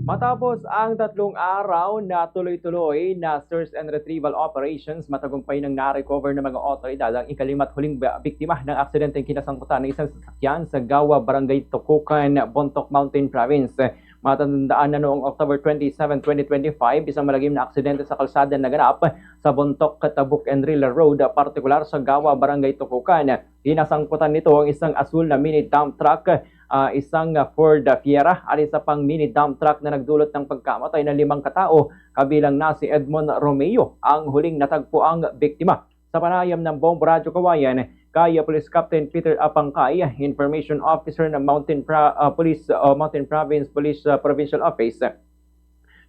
Matapos ang 3 araw na tuloy-tuloy na search and retrieval operations, matagumpay nang na-recover ng mga otoridad ang ikalima't huling biktima ng aksidenteng kinasangkutan ng isang sasakyan sa Gawa, Barangay Tukukan, Bontoc Mountain Province. Matandaan na noong October 27, 2025, isang malagim na aksidente sa kalsada naganap sa Bontoc, Tabuk and Rila Road, partikular sa Gawa, Barangay Tukukan. Kinasangkutan nito ang isang asul na mini dump truck, isang Ford Fiera at isa pang mini dump truck na nagdulot ng pagkamatay ng 5 katao, kabilang na si Edmond Romeo, ang huling natagpuang biktima. Sa panayam ng Bombo Radyo Kawayan, kay Police Captain Peter Apangkay, Information Officer ng Mountain Province Police Provincial Office,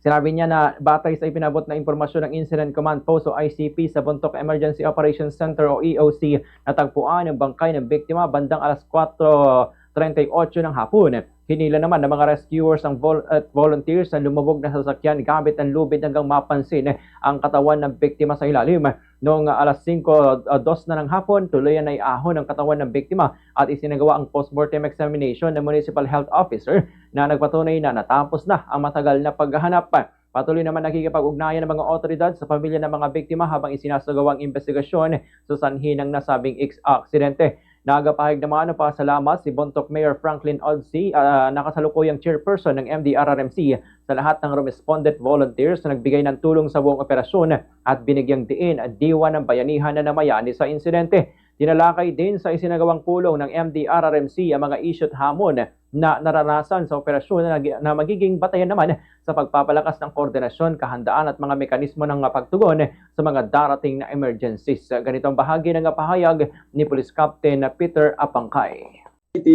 sinabi niya na batay sa ipinabot na impormasyon ng Incident Command Post o ICP sa Bontoc Emergency Operations Center o EOC, natagpuan ang bangkay ng biktima bandang alas 4:38 ng hapon. Hinila naman ng mga rescuers at volunteers ang lumubog na sasakyan gamit ang lubid hanggang mapansin ang katawan ng biktima sa ilalim. Noong alas 5:02 na ng hapon, tuluyan ay ahon ang katawan ng biktima at isinagawa ang postmortem examination ng Municipal Health Officer na nagpatunay na natapos na ang matagal na paghahanap. Patuloy naman nakikipag-ugnayan ng mga otoridad sa pamilya ng mga biktima habang isinasagawa ang investigasyon sa sanhi ng nasabing aksidente. Nagapahig naman ng pasalamat si Bontoc Mayor Franklin Odsey, nakasalukuyang chairperson ng MDRRMC, sa lahat ng respondent volunteers na nagbigay ng tulong sa buong operasyon at binigyang diin at diwa ng bayanihan na namayani sa insidente. Tinalakay din sa isinagawang pulong ng MDRRMC ang mga issue at hamon na naranasan sa operasyon na magiging batayan naman sa pagpapalakas ng koordinasyon, kahandaan at mga mekanismo ng pagtugon sa mga darating na emergencies. Ganitong bahagi ng pahayag ni Police Captain Peter Apangkay. Iti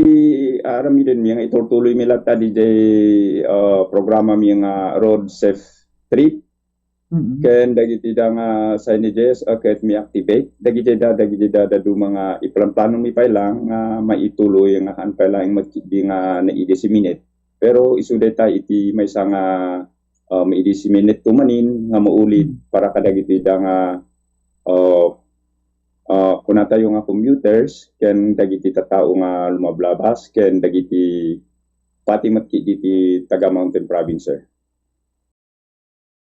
arami din mga itutuloy mila tadi di programa mga road safe trip. Ken dagiti da nga signages ket mi activate dagiti da do mga iplan-plano mi pailang nga maituloy nga han pailang magdi nga na-disseminate. Pero isuday ta iti may nga ma-disseminate tumanin nga maulit para kadagiti da nga kuna tayo nga commuters ken dagiti tattao nga lumablabas ken dagiti pati matki iti taga Mountain Province, sir.